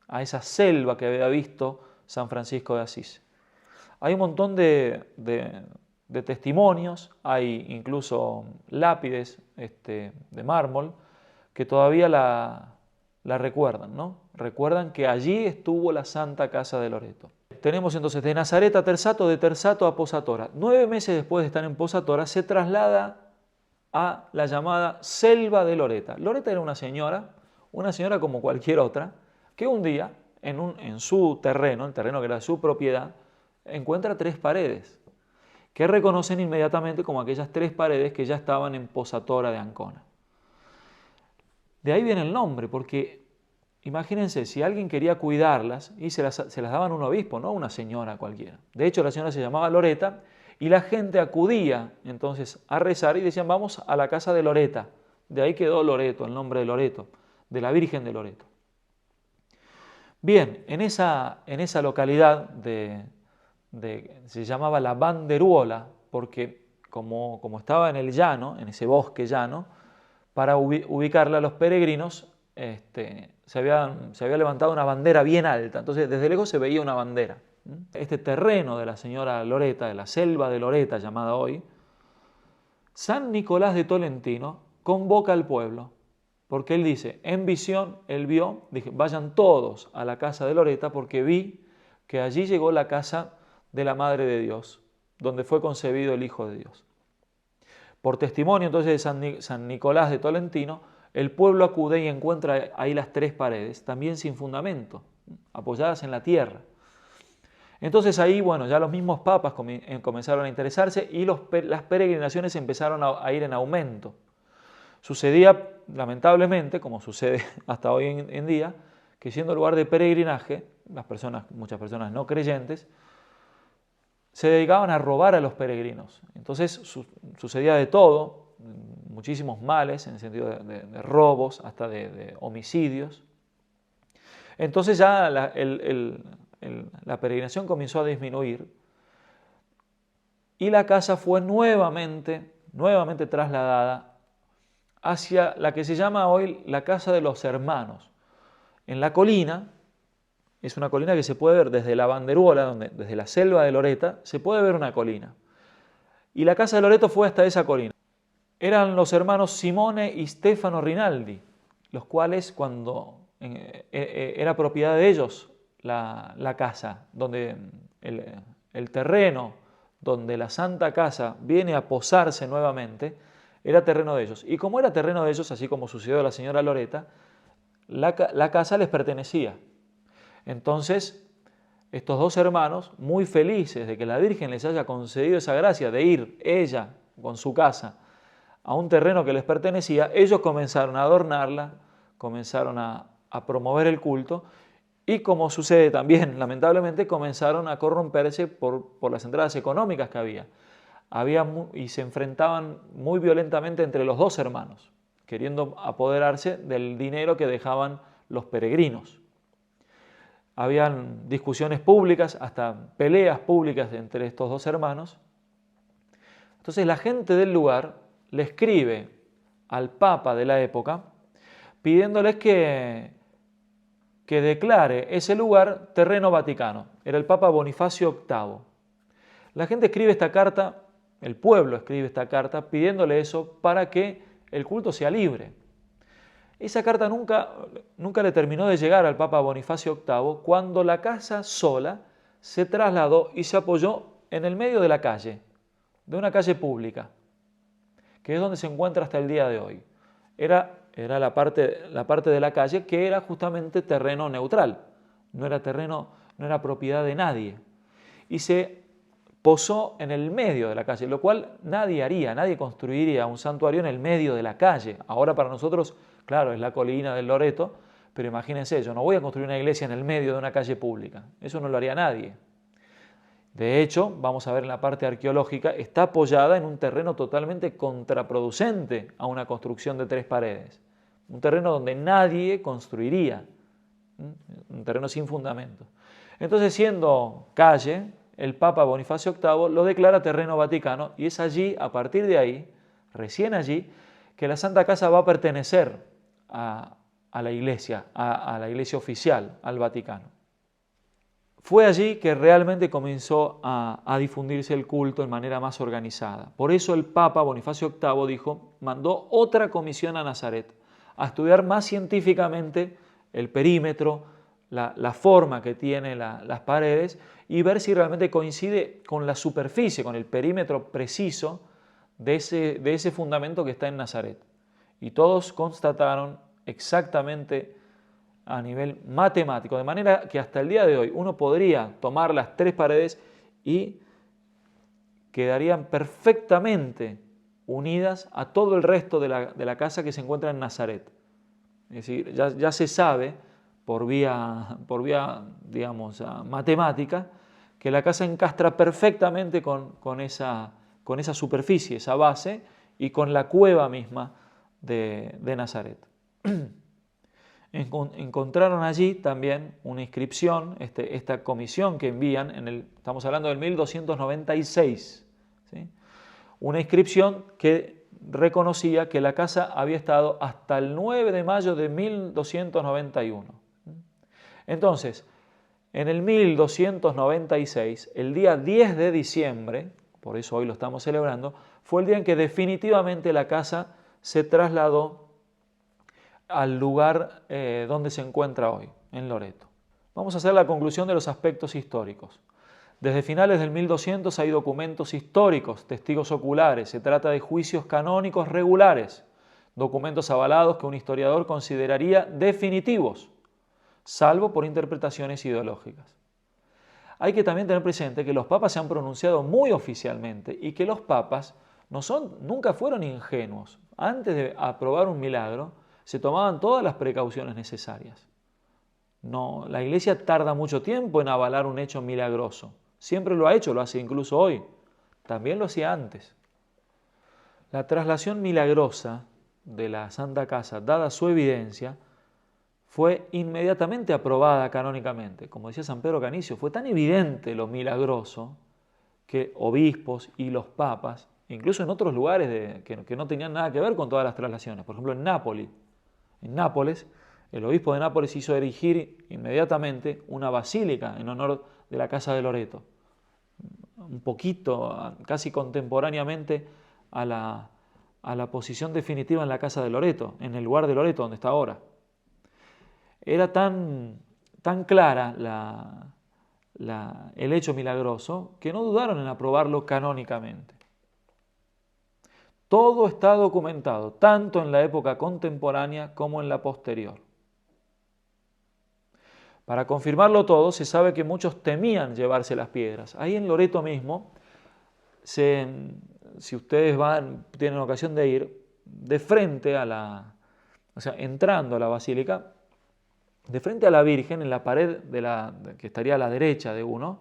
a esa selva que había visto San Francisco de Asís. Hay un montón de testimonios, hay incluso lápides de mármol que todavía la recuerdan, ¿no? Recuerdan que allí estuvo la Santa Casa de Loreto. Tenemos entonces de Nazaret a Terzato, de Terzato a Posatora. 9 meses después de estar en Posatora se traslada a la llamada Selva de Loreta. Loreta era una señora como cualquier otra, que un día en su terreno, el terreno que era su propiedad, encuentra 3 paredes, que reconocen inmediatamente como aquellas 3 paredes que ya estaban en Posatora de Ancona. De ahí viene el nombre, porque imagínense, si alguien quería cuidarlas, y se las daban a un obispo, no a una señora cualquiera. De hecho, la señora se llamaba Loreta, y la gente acudía entonces a rezar y decían, vamos a la casa de Loreta. De ahí quedó Loreto, el nombre de Loreto, de la Virgen de Loreto. Bien, en esa localidad se llamaba la Banderuola, porque como estaba en el llano, en ese bosque llano, para ubicarla a los peregrinos se había levantado una bandera bien alta, entonces desde lejos se veía una bandera. Este terreno de la señora Loreta, de la selva de Loreta llamada hoy, San Nicolás de Tolentino convoca al pueblo, porque él dice, en visión, él vio, dije, vayan todos a la casa de Loreta porque vi que allí llegó la casa de la Madre de Dios, donde fue concebido el Hijo de Dios. Por testimonio entonces de San Nicolás de Tolentino, el pueblo acude y encuentra ahí las 3 paredes, también sin fundamento, apoyadas en la tierra. Entonces ahí, bueno, ya los mismos papas comenzaron a interesarse y las peregrinaciones empezaron a ir en aumento. Sucedía, lamentablemente, como sucede hasta hoy en día, que siendo lugar de peregrinaje, muchas personas no creyentes, se dedicaban a robar a los peregrinos. Entonces sucedía de todo, muchísimos males, en el sentido de robos, hasta de homicidios. Entonces ya la peregrinación comenzó a disminuir y la casa fue nuevamente trasladada hacia la que se llama hoy la Casa de los Hermanos. En la colina, es una colina que se puede ver desde la Banderuola, desde la selva de Loreta, se puede ver una colina. Y la casa de Loreto fue hasta esa colina. Eran los hermanos Simone y Stefano Rinaldi, los cuales cuando era propiedad de ellos la casa, donde el terreno donde la Santa Casa viene a posarse nuevamente, era terreno de ellos. Y como era terreno de ellos, así como sucedió a la señora Loreta, la casa les pertenecía. Entonces, estos dos hermanos, muy felices de que la Virgen les haya concedido esa gracia de ir ella con su casa a un terreno que les pertenecía, ellos comenzaron a adornarla, comenzaron a promover el culto y, como sucede también lamentablemente, comenzaron a corromperse por las entradas económicas que había. Y se enfrentaban muy violentamente entre los dos hermanos, queriendo apoderarse del dinero que dejaban los peregrinos. Habían discusiones públicas, hasta peleas públicas entre estos dos hermanos. Entonces la gente del lugar le escribe al Papa de la época pidiéndoles que declare ese lugar terreno vaticano. Era el Papa Bonifacio VIII. La gente escribe esta carta, el pueblo escribe esta carta pidiéndole eso para que el culto sea libre. Esa carta nunca le terminó de llegar al Papa Bonifacio VIII cuando la casa sola se trasladó y se apoyó en el medio de la calle, de una calle pública, que es donde se encuentra hasta el día de hoy. Era la parte de la calle que era justamente terreno neutral, no era propiedad de nadie. Y se posó en el medio de la calle, lo cual nadie construiría un santuario en el medio de la calle. Ahora para nosotros, claro, es la colina del Loreto, pero imagínense, yo no voy a construir una iglesia en el medio de una calle pública, eso no lo haría nadie. De hecho, vamos a ver en la parte arqueológica, está apoyada en un terreno totalmente contraproducente a una construcción de 3 paredes. Un terreno donde nadie construiría, un terreno sin fundamento. Entonces, siendo calle, el Papa Bonifacio VIII lo declara terreno vaticano y es allí, a partir de ahí, recién allí, que la Santa Casa va a pertenecer a la Iglesia oficial, al Vaticano. Fue allí que realmente comenzó a difundirse el culto de manera más organizada. Por eso el Papa Bonifacio VIII mandó otra comisión a Nazaret a estudiar más científicamente el perímetro, la forma que tienen las paredes y ver si realmente coincide con la superficie, con el perímetro preciso de ese fundamento que está en Nazaret. Y todos constataron exactamente a nivel matemático, de manera que hasta el día de hoy uno podría tomar las 3 paredes y quedarían perfectamente unidas a todo el resto de la casa que se encuentra en Nazaret. Es decir, ya se sabe por vía digamos, matemática que la casa encastra perfectamente con esa superficie, esa base y con la cueva misma de Nazaret. Encontraron allí también una inscripción, esta comisión que envían, estamos hablando del 1296, ¿sí? Una inscripción que reconocía que la casa había estado hasta el 9 de mayo de 1291. Entonces, en el 1296, el día 10 de diciembre, por eso hoy lo estamos celebrando, fue el día en que definitivamente la casa se trasladó al lugar donde se encuentra hoy, en Loreto. Vamos a hacer la conclusión de los aspectos históricos. Desde finales del 1200 hay documentos históricos, testigos oculares, se trata de juicios canónicos regulares, documentos avalados que un historiador consideraría definitivos, salvo por interpretaciones ideológicas. Hay que también tener presente que los papas se han pronunciado muy oficialmente y que los papas nunca fueron ingenuos. Antes de aprobar un milagro, se tomaban todas las precauciones necesarias. No, la Iglesia tarda mucho tiempo en avalar un hecho milagroso. Siempre lo ha hecho, lo hace incluso hoy. También lo hacía antes. La traslación milagrosa de la Santa Casa, dada su evidencia, fue inmediatamente aprobada canónicamente. Como decía San Pedro Canicio, fue tan evidente lo milagroso que obispos y los papas, incluso en otros lugares que no tenían nada que ver con todas las traslaciones, por ejemplo en Nápoles, el obispo de Nápoles hizo erigir inmediatamente una basílica en honor de la Casa de Loreto, un poquito, casi contemporáneamente a la posición definitiva en la Casa de Loreto, en el lugar de Loreto donde está ahora. Era tan clara el hecho milagroso que no dudaron en aprobarlo canónicamente. Todo está documentado, tanto en la época contemporánea como en la posterior. Para confirmarlo todo, se sabe que muchos temían llevarse las piedras. Ahí en Loreto mismo, si ustedes tienen ocasión de ir, de frente entrando a la basílica, de frente a la Virgen, en la pared que estaría a la derecha de uno,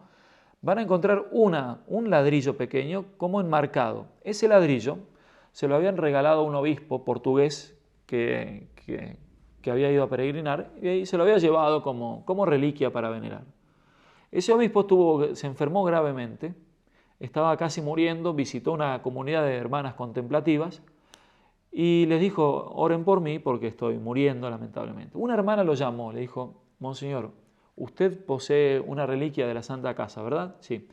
van a encontrar un ladrillo pequeño como enmarcado. Ese ladrillo se lo habían regalado a un obispo portugués que había ido a peregrinar y se lo había llevado como reliquia para venerar. Ese obispo se enfermó gravemente, estaba casi muriendo, visitó una comunidad de hermanas contemplativas y les dijo, oren por mí porque estoy muriendo lamentablemente. Una hermana lo llamó, le dijo, Monseñor, usted posee una reliquia de la Santa Casa, ¿verdad? Sí.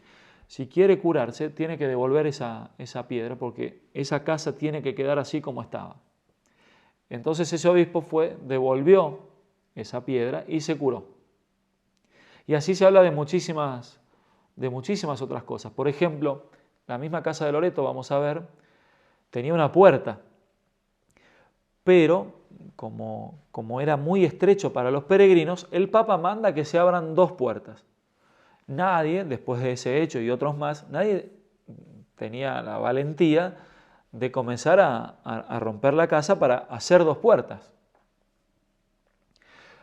Si quiere curarse, tiene que devolver esa piedra porque esa casa tiene que quedar así como estaba. Entonces ese obispo devolvió esa piedra y se curó. Y así se habla de muchísimas otras cosas. Por ejemplo, la misma Casa de Loreto, vamos a ver, tenía una puerta, pero como era muy estrecho para los peregrinos, el Papa manda que se abran 2 puertas. Nadie, después de ese hecho y otros más, nadie tenía la valentía de comenzar a romper la casa para hacer 2 puertas.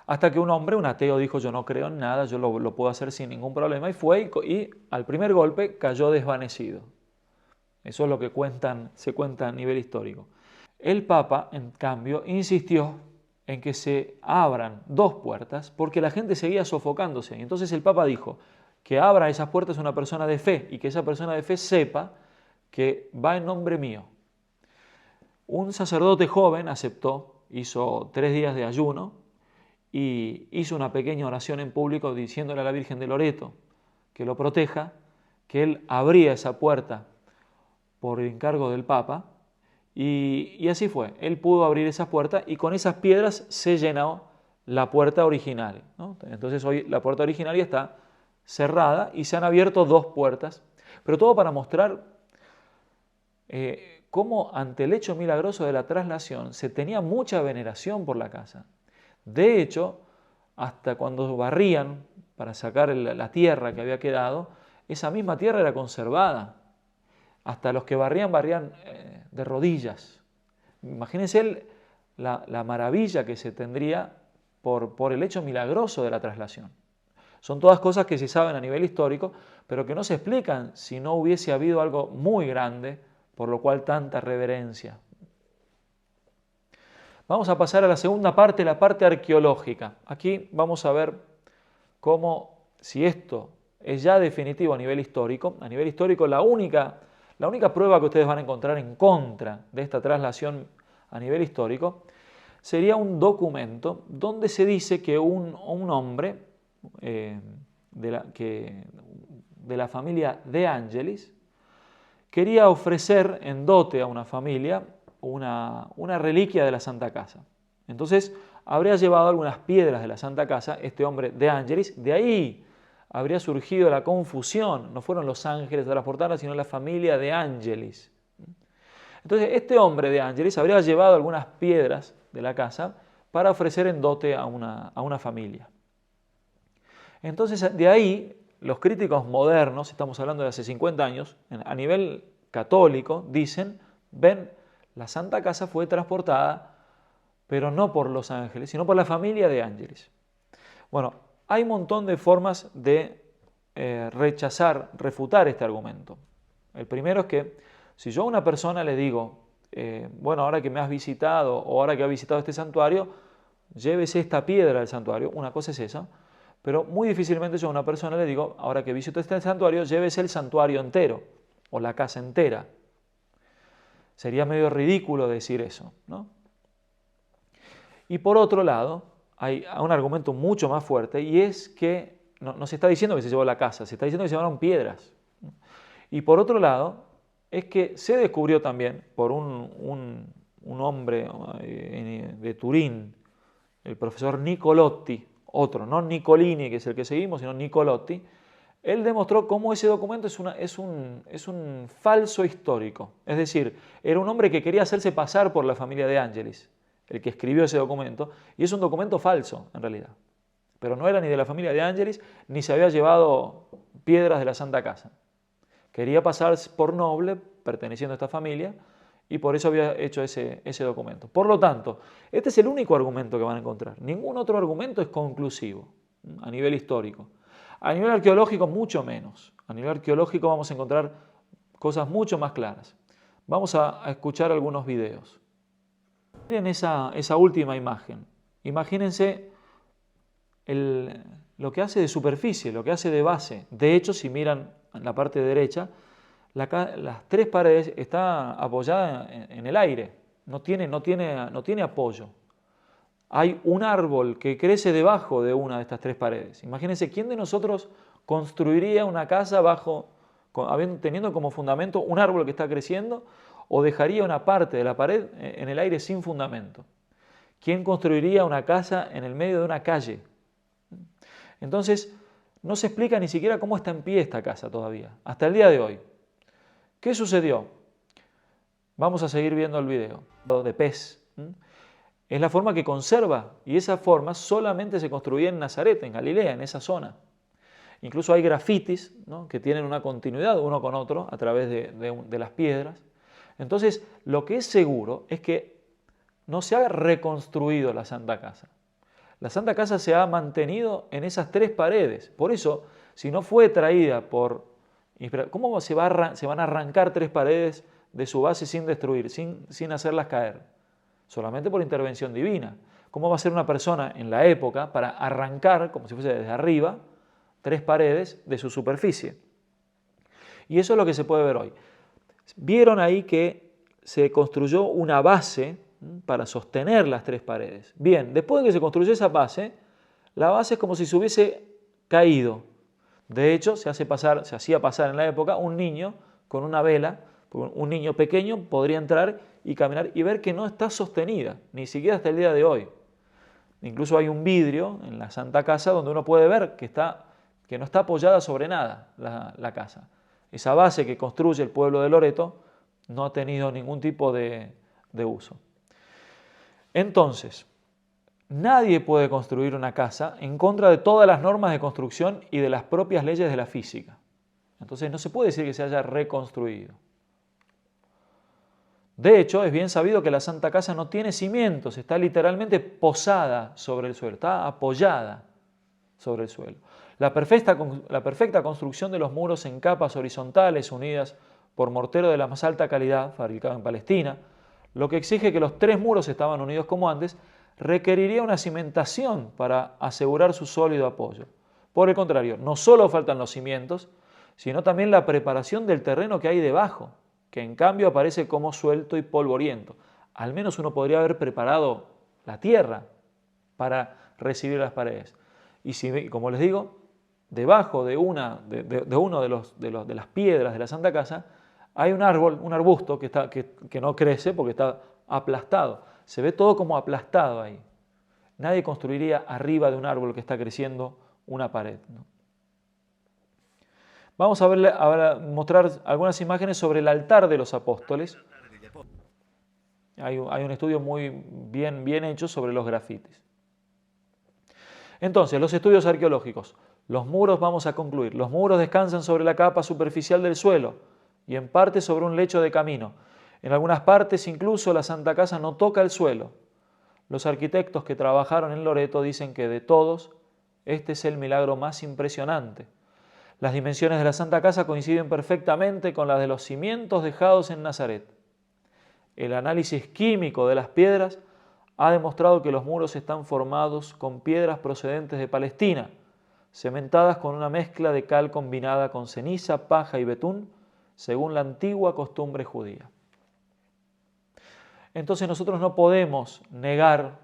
Hasta que un hombre, un ateo, dijo, yo no creo en nada, yo lo puedo hacer sin ningún problema, y fue y al primer golpe cayó desvanecido. Eso es lo que se cuenta a nivel histórico. El Papa, en cambio, insistió en que se abran 2 puertas porque la gente seguía sofocándose. Y entonces el Papa dijo que abra esas puertas una persona de fe y que esa persona de fe sepa que va en nombre mío. Un sacerdote joven aceptó, hizo 3 días de ayuno y hizo una pequeña oración en público diciéndole a la Virgen de Loreto que lo proteja, que él abría esa puerta por encargo del Papa y así fue. Él pudo abrir esas puertas y con esas piedras se llenó la puerta original, ¿no? Entonces hoy la puerta original ya está cerrada y se han abierto 2 puertas, pero todo para mostrar cómo ante el hecho milagroso de la traslación se tenía mucha veneración por la casa. De hecho, hasta cuando barrían para sacar la tierra que había quedado, esa misma tierra era conservada. Hasta los que barrían de rodillas. Imagínense la maravilla que se tendría por el hecho milagroso de la traslación. Son todas cosas que se saben a nivel histórico, pero que no se explican si no hubiese habido algo muy grande, por lo cual tanta reverencia. Vamos a pasar a la segunda parte, la parte arqueológica. Aquí vamos a ver si esto es ya definitivo a nivel histórico. A nivel histórico, la única prueba que ustedes van a encontrar en contra de esta traslación a nivel histórico sería un documento donde se dice que un hombre de la familia De Angelis quería ofrecer en dote a una familia una reliquia de la Santa Casa. Entonces habría llevado algunas piedras de la Santa Casa este hombre De Angelis, de ahí habría surgido la confusión, no fueron los ángeles de la portada, sino la familia De Angelis. Entonces este hombre De Angelis habría llevado algunas piedras de la casa para ofrecer en dote a una familia. Entonces de ahí los críticos modernos, estamos hablando de hace 50 años, a nivel católico, dicen, ven, la Santa Casa fue transportada, pero no por los ángeles, sino por la familia De Angelis. Bueno, hay un montón de formas de refutar este argumento. El primero es que si yo a una persona le digo bueno, ahora que me has visitado o ahora que has visitado este santuario, llévese esta piedra del santuario. Una cosa es esa, pero muy difícilmente yo a una persona le digo, ahora que visito este santuario, llévese el santuario entero o la casa entera. Sería medio ridículo decir eso, ¿no? Y por otro lado, hay un argumento mucho más fuerte y es que no se está diciendo que se llevó la casa, se está diciendo que se llevaron piedras. Y por otro lado, es que se descubrió también por un hombre de Turín, el profesor Nicolotti, otro, no Nicolini, que es el que seguimos, sino Nicolotti. Él demostró cómo ese documento es un falso histórico. Es decir, era un hombre que quería hacerse pasar por la familia de Ángelis, el que escribió ese documento, y es un documento falso, en realidad. Pero no era ni de la familia de Ángelis, ni se había llevado piedras de la Santa Casa. Quería pasar por noble, perteneciendo a esta familia, y por eso había hecho ese documento. Por lo tanto, este es el único argumento que van a encontrar. Ningún otro argumento es conclusivo a nivel histórico. A nivel arqueológico, mucho menos. A nivel arqueológico vamos a encontrar cosas mucho más claras. Vamos a escuchar algunos videos. Miren esa última imagen. Imagínense lo que hace de superficie, lo que hace de base. De hecho, si miran en la parte derecha, las tres paredes están apoyadas en el aire, no tiene apoyo. Hay un árbol que crece debajo de una de estas tres paredes. Imagínense, ¿quién de nosotros construiría una casa teniendo como fundamento un árbol que está creciendo, o dejaría una parte de la pared en el aire sin fundamento? ¿Quién construiría una casa en el medio de una calle? Entonces, no se explica ni siquiera cómo está en pie esta casa todavía, hasta el día de hoy. ¿Qué sucedió? Vamos a seguir viendo el video de pez. Es la forma que conserva, y esa forma solamente se construía en Nazaret, en Galilea, en esa zona. Incluso hay grafitis, ¿no?, que tienen una continuidad uno con otro a través de las piedras. Entonces, lo que es seguro es que no se ha reconstruido la Santa Casa. La Santa Casa se ha mantenido en esas tres paredes. Por eso, si no fue traída ¿cómo se van a arrancar tres paredes de su base sin destruir, sin hacerlas caer? Solamente por intervención divina. ¿Cómo va a ser una persona en la época para arrancar, como si fuese desde arriba, tres paredes de su superficie? Y eso es lo que se puede ver hoy. Vieron ahí que se construyó una base para sostener las tres paredes. Bien, después de que se construyó esa base, la base es como si se hubiese caído. De hecho, se hacía pasar en la época un niño con una vela, un niño pequeño podría entrar y caminar y ver que no está sostenida, ni siquiera hasta el día de hoy. Incluso hay un vidrio en la Santa Casa donde uno puede ver que no está apoyada sobre nada la casa. Esa base que construye el pueblo de Loreto no ha tenido ningún tipo de uso. Entonces, nadie puede construir una casa en contra de todas las normas de construcción y de las propias leyes de la física. Entonces no se puede decir que se haya reconstruido. De hecho, es bien sabido que la Santa Casa no tiene cimientos, está literalmente posada sobre el suelo, está apoyada sobre el suelo. La perfecta construcción de los muros en capas horizontales unidas por mortero de la más alta calidad, fabricado en Palestina, lo que exige que los tres muros estaban unidos como antes, requeriría una cimentación para asegurar su sólido apoyo. Por el contrario, no solo faltan los cimientos, sino también la preparación del terreno que hay debajo, que en cambio aparece como suelto y polvoriento. Al menos uno podría haber preparado la tierra para recibir las paredes. Y si, como les digo, debajo de uno de las piedras de la Santa Casa hay un árbol, un arbusto que no crece porque está aplastado. Se ve todo como aplastado ahí. Nadie construiría arriba de un árbol que está creciendo una pared, ¿no? Vamos a mostrar algunas imágenes sobre el altar de los apóstoles. Hay un estudio muy bien hecho sobre los grafitis. Entonces, los estudios arqueológicos. Los muros, vamos a concluir. Los muros descansan sobre la capa superficial del suelo y en parte sobre un lecho de camino. En algunas partes incluso la Santa Casa no toca el suelo. Los arquitectos que trabajaron en Loreto dicen que de todos, este es el milagro más impresionante. Las dimensiones de la Santa Casa coinciden perfectamente con las de los cimientos dejados en Nazaret. el análisis químico de las piedras ha demostrado que los muros están formados con piedras procedentes de Palestina, cementadas con una mezcla de cal combinada con ceniza, paja y betún, según la antigua costumbre judía. Entonces nosotros no podemos negar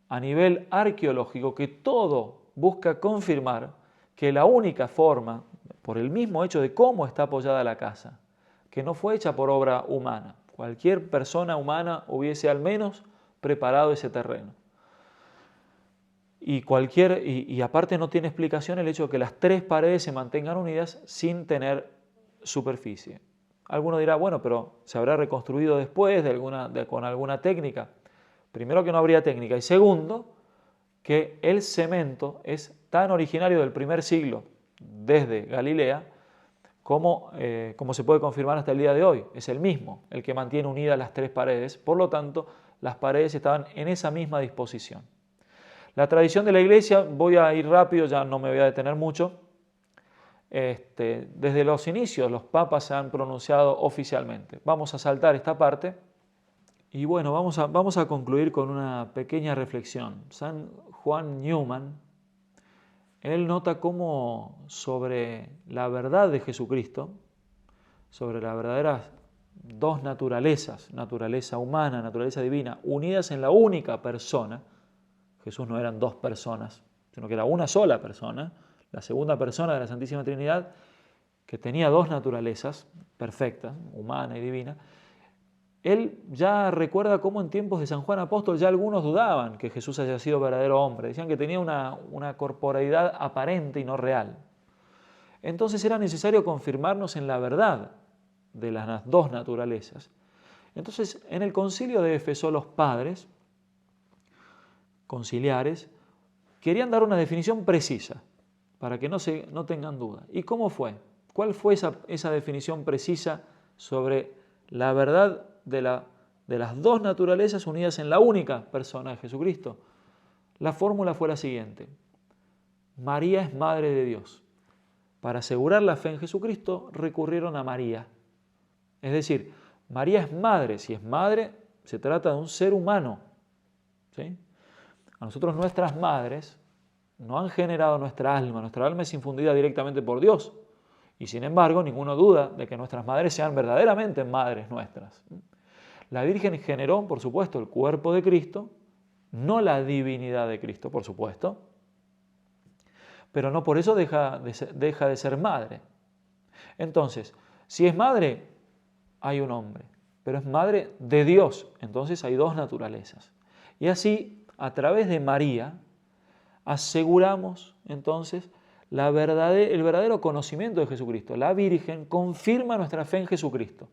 a nivel arqueológico que todo busca confirmar que la única forma, por el mismo hecho de cómo está apoyada la casa, que no fue hecha por obra humana. Cualquier persona humana hubiese al menos preparado ese terreno. Y aparte no tiene explicación el hecho de que las tres paredes se mantengan unidas sin tener superficie. Alguno dirá, bueno, pero se habrá reconstruido después con alguna técnica. Primero, que no habría técnica, y segundo, que el cemento es tan originario del primer siglo desde Galilea como se puede confirmar hasta el día de hoy. Es el mismo el que mantiene unidas las tres paredes, por lo tanto las paredes estaban en esa misma disposición. La tradición de la Iglesia, voy a ir rápido, ya no me voy a detener mucho. Desde los inicios los papas se han pronunciado oficialmente. Vamos a saltar esta parte y bueno, vamos a concluir con una pequeña reflexión. San Juan Newman, él nota cómo sobre la verdad de Jesucristo, sobre las verdaderas dos naturalezas, naturaleza humana, naturaleza divina, unidas en la única persona. Jesús no eran dos personas, sino que era una sola persona, la segunda persona de la Santísima Trinidad, que tenía dos naturalezas perfectas, humana y divina. Él ya recuerda cómo en tiempos de San Juan Apóstol ya algunos dudaban que Jesús haya sido verdadero hombre. Decían que tenía una corporeidad aparente y no real. Entonces era necesario confirmarnos en la verdad de las dos naturalezas. Entonces, en el concilio de Éfeso, los padres conciliares querían dar una definición precisa para que no tengan duda. ¿Y cómo fue? ¿Cuál fue esa definición precisa sobre la verdad de las dos naturalezas unidas en la única persona de Jesucristo? La fórmula fue la siguiente: María es Madre de Dios. Para asegurar la fe en Jesucristo recurrieron a María. Es decir, María es madre. Si es madre, se trata de un ser humano, ¿sí? A nosotros nuestras madres no han generado nuestra alma es infundida directamente por Dios. Y sin embargo, ninguno duda de que nuestras madres sean verdaderamente madres nuestras. La Virgen generó, por supuesto, el cuerpo de Cristo, no la divinidad de Cristo, por supuesto, pero no por eso deja de ser madre. Entonces, si es madre, hay un hombre, pero es madre de Dios, entonces hay dos naturalezas. Y así, a través de María, aseguramos entonces el verdadero conocimiento de Jesucristo. La Virgen confirma nuestra fe en Jesucristo,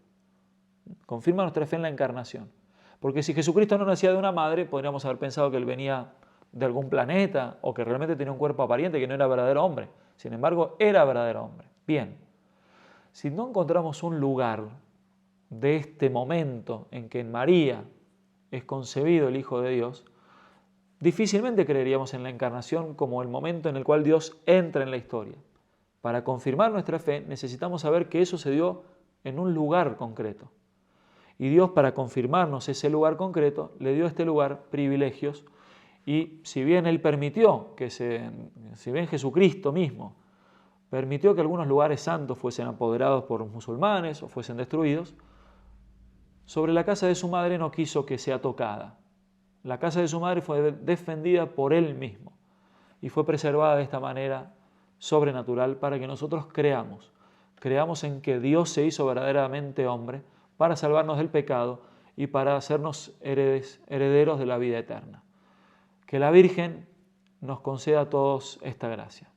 confirma nuestra fe en la encarnación. Porque si Jesucristo no nacía de una madre, podríamos haber pensado que él venía de algún planeta o que realmente tenía un cuerpo aparente, que no era verdadero hombre. Sin embargo, era verdadero hombre. Bien, si no encontramos un lugar de este momento en que en María es concebido el Hijo de Dios, difícilmente creeríamos en la encarnación como el momento en el cual Dios entra en la historia. Para confirmar nuestra fe necesitamos saber que eso se dio en un lugar concreto. Y Dios, para confirmarnos ese lugar concreto, le dio a este lugar privilegios. Y si bien Él permitió si bien Jesucristo mismo permitió que algunos lugares santos fuesen apoderados por los musulmanes o fuesen destruidos, sobre la casa de su madre no quiso que sea tocada. La casa de su madre fue defendida por Él mismo y fue preservada de esta manera sobrenatural para que nosotros creamos en que Dios se hizo verdaderamente hombre para salvarnos del pecado y para hacernos herederos de la vida eterna. Que la Virgen nos conceda a todos esta gracia.